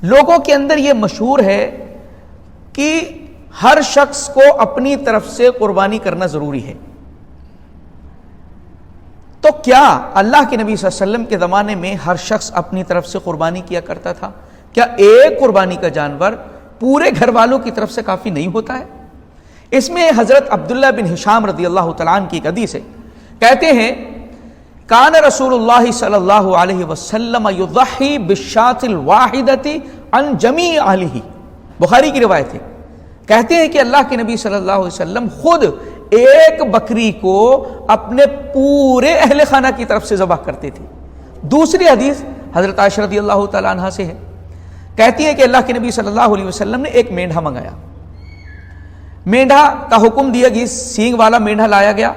لوگوں کے اندر یہ مشہور ہے کہ ہر شخص کو اپنی طرف سے قربانی کرنا ضروری ہے. تو کیا اللہ کے نبی صلی اللہ علیہ وسلم کے زمانے میں ہر شخص اپنی طرف سے قربانی کیا کرتا تھا؟ کیا ایک قربانی کا جانور پورے گھر والوں کی طرف سے کافی نہیں ہوتا ہے؟ اس میں حضرت عبداللہ بن ہشام رضی اللہ تعالیٰ عنہ کی ایک حدیث ہے. کہتے ہیں کان رسول اللہ صلی اللہ علیہ وسلم یضحی بالشاۃ الواحدۃ عن جمیع اہلہ. بخاری کی روایت ہے. کہتے ہیں کہ اللہ کے نبی صلی اللہ علیہ وسلم خود ایک بکری کو اپنے پورے اہل خانہ کی طرف سے ذبح کرتے تھے. دوسری حدیث حضرت عائشہ رضی اللہ تعالیٰ عنہا سے ہے. کہتی ہے کہ اللہ کے نبی صلی اللہ علیہ وسلم نے ایک مینڈھا منگایا. مینڈھا کا حکم دیا کہ سینگ والا مینڈھا لایا گیا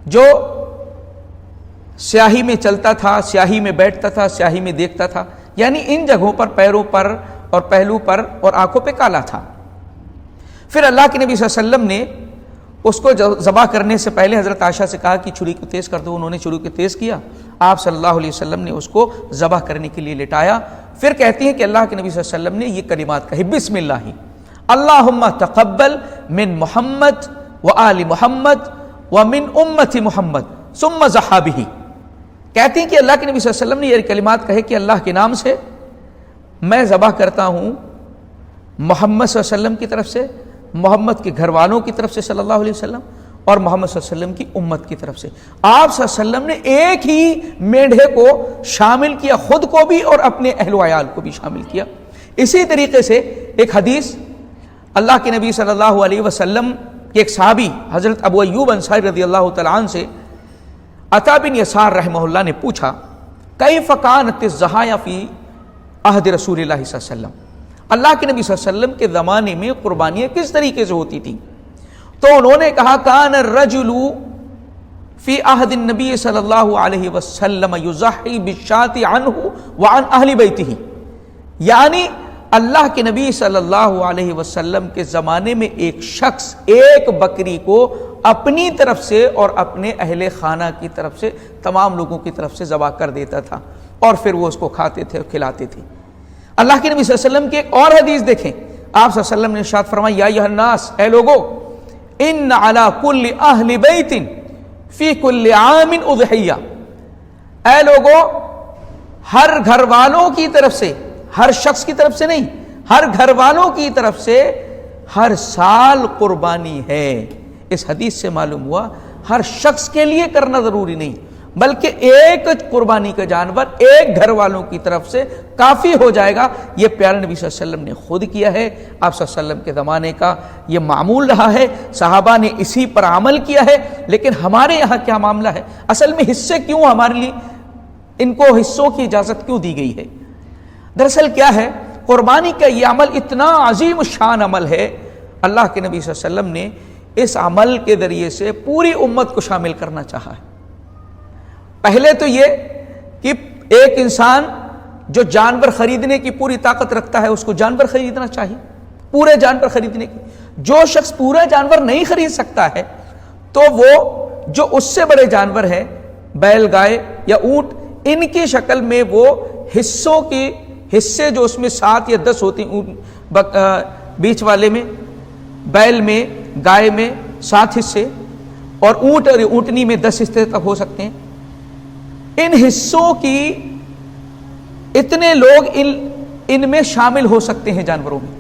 جو سیاہی میں چلتا تھا, سیاہی میں بیٹھتا تھا, سیاہی میں دیکھتا تھا, یعنی ان جگہوں پر پیروں پر اور پہلو پر اور آنکھوں پہ کالا تھا. پھر اللہ کے نبی صلی اللہ علیہ وسلم نے اس کو ذبح کرنے سے پہلے حضرت عائشہ سے کہا کہ چھری کو تیز کر دو. انہوں نے چھری کو تیز کیا. آپ صلی اللہ علیہ وسلم نے اس کو ذبح کرنے کے لیے لٹایا. پھر کہتی ہیں کہ اللہ کے نبی صلی اللہ علیہ وسلم نے یہ کلمات کہی, بسم اللہ اللہم تقبل من محمد وآل محمد ومن امت محمد ثم ضحی بہ. کہتی ہیں کہ اللہ کے نبی صلی اللہ علیہ وسلم نے یہ کلمات کہے کہ اللہ کے نام سے میں ذبح کرتا ہوں محمد صلی اللہ علیہ وسلم کی طرف سے, محمد کے گھر والوں کی طرف سے صلی اللہ علیہ وسلم, اور محمد صلی اللہ علیہ وسلم کی امت کی طرف سے. آپ صلی اللہ علیہ وسلم نے ایک ہی مینڈھے کو شامل کیا, خود کو بھی اور اپنے اہل و عیال کو بھی شامل کیا. اسی طریقے سے ایک حدیث اللہ کے نبی صلی اللہ علیہ وسلم کے ایک صحابی حضرت ابو ایوب انصاری رضی اللہ تعالیٰ عنہ سے عطا بن یسار رحمہ اللہ نے پوچھا کیف کانت الضحایا فی عہد رسول اللہ صلی اللہ علیہ وسلم, اللہ کے نبی صلی اللہ علیہ وسلم کے زمانے میں قربانیاں کس طریقے سے ہوتی تھیں؟ تو انہوں نے کہا کان الرجل فی عہد النبی صلی اللہ علیہ وسلم یضحی بالشاۃ عنہ وعن اہل بیتہ. یعنی اللہ کے نبی صلی اللہ علیہ وسلم کے زمانے میں ایک شخص ایک بکری کو اپنی طرف سے اور اپنے اہل خانہ کی طرف سے تمام لوگوں کی طرف سے ذبح کر دیتا تھا اور پھر وہ اس کو کھاتے تھے اور کھلاتے تھے. اللہ کے نبی صلی اللہ علیہ وسلم کی ایک اور حدیث دیکھیں. آپ صلی اللہ علیہ وسلم نے ارشاد فرمایا یا ایھا الناس, اے لوگو, ان علی کل اہل بیت فی کل عام اضحیہ. اے لوگو, ہر گھر والوں کی طرف سے, ہر شخص کی طرف سے نہیں, ہر گھر والوں کی طرف سے ہر سال قربانی ہے. اس حدیث سے معلوم ہوا ہر شخص کے لیے کرنا ضروری نہیں, بلکہ ایک قربانی کا جانور ایک گھر والوں کی طرف سے کافی ہو جائے گا. یہ پیارے نبی صلی اللہ علیہ وسلم نے خود کیا ہے. آپ صلی اللہ علیہ وسلم کے زمانے کا یہ معمول رہا ہے, صحابہ نے اسی پر عمل کیا ہے. لیکن ہمارے یہاں کیا معاملہ ہے؟ اصل میں حصے کیوں ہمارے لیے, ان کو حصوں کی اجازت کیوں دی گئی ہے؟ دراصل کیا ہے, قربانی کا یہ عمل اتنا عظیم الشان عمل ہے, اللہ کے نبی صلی اللہ علیہ وسلم نے اس عمل کے ذریعے سے پوری امت کو شامل کرنا چاہا ہے. پہلے تو یہ کہ ایک انسان جو جانور خریدنے کی پوری طاقت رکھتا ہے اس کو جانور خریدنا چاہیے, پورے جانور خریدنے کی. جو شخص پورا جانور نہیں خرید سکتا ہے تو وہ جو اس سے بڑے جانور ہیں, بیل, گائے یا اونٹ, ان کی شکل میں وہ حصوں کی حصے جو اس میں 7 یا 10 ہوتے ہیں, بیچ والے میں, بیل میں, گائے میں 7 حصے اور اونٹ اور اونٹنی میں 10 حصے تک ہو سکتے ہیں. ان حصوں کی اتنے لوگ ان میں شامل ہو سکتے ہیں جانوروں میں,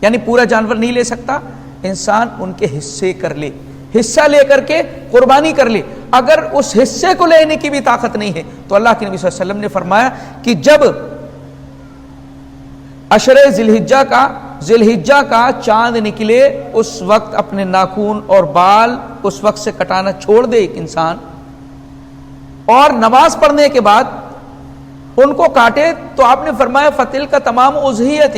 یعنی پورا جانور نہیں لے سکتا انسان, ان کے حصے کر لے, حصہ لے کر کے قربانی کر لے. اگر اس حصے کو لینے کی بھی طاقت نہیں ہے تو اللہ کے نبی صلی اللہ علیہ وسلم نے فرمایا کہ جب عشر ذی الحجہ کا چاند نکلے اس وقت اپنے ناخن اور بال اس وقت سے کٹانا چھوڑ دے ایک انسان, اور نماز پڑھنے کے بعد ان کو کاٹے, تو آپ نے فرمایا فتل کا تمام اضحیت,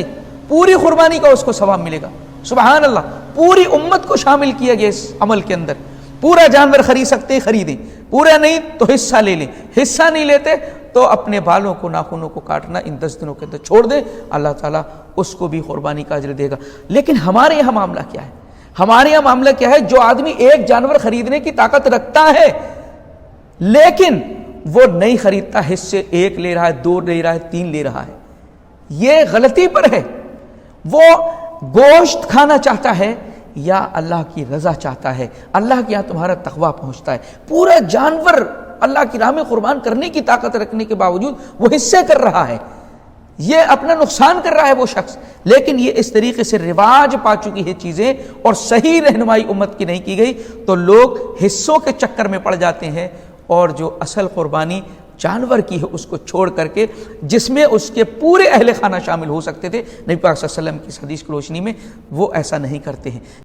پوری قربانی کا اس کو ثواب ملے گا. سبحان اللہ, پوری امت کو شامل کیا گیا اس عمل کے اندر. پورا جانور خرید سکتے خریدیں, پورا نہیں تو حصہ لے لیں, حصہ نہیں لیتے تو اپنے بالوں کو ناخنوں کو کاٹنا ان 10 دنوں کے اندر چھوڑ دیں, اللہ تعالیٰ اس کو بھی قربانی کا اجر دے گا. لیکن ہمارے یہاں معاملہ کیا ہے؟ ہمارے یہاں معاملہ کیا ہے, جو آدمی ایک جانور خریدنے کی طاقت رکھتا ہے لیکن وہ نہیں خریدتا, حصے 1 لے رہا ہے, 2 لے رہا ہے, 3 لے رہا ہے. یہ غلطی پر ہے. وہ گوشت کھانا چاہتا ہے یا اللہ کی رضا چاہتا ہے؟ اللہ کے یہاں تمہارا تقویٰ پہنچتا ہے. پورا جانور اللہ کی راہ میں قربان کرنے کی طاقت رکھنے کے باوجود وہ حصے کر رہا ہے، یہ اپنا نقصان کر رہا ہے وہ شخص. لیکن یہ اس طریقے سے رواج پا چکی ہے چیزیں اور صحیح رہنمائی امت کی نہیں کی گئی، تو لوگ حصوں کے چکر میں پڑ جاتے ہیں اور جو اصل قربانی جانور کی ہے اس کو چھوڑ کر کے، جس میں اس کے پورے اہل خانہ شامل ہو سکتے تھے، نبی پاک صلی اللہ علیہ وسلم کی اس حدیث کی روشنی میں وہ ایسا نہیں کرتے ہیں.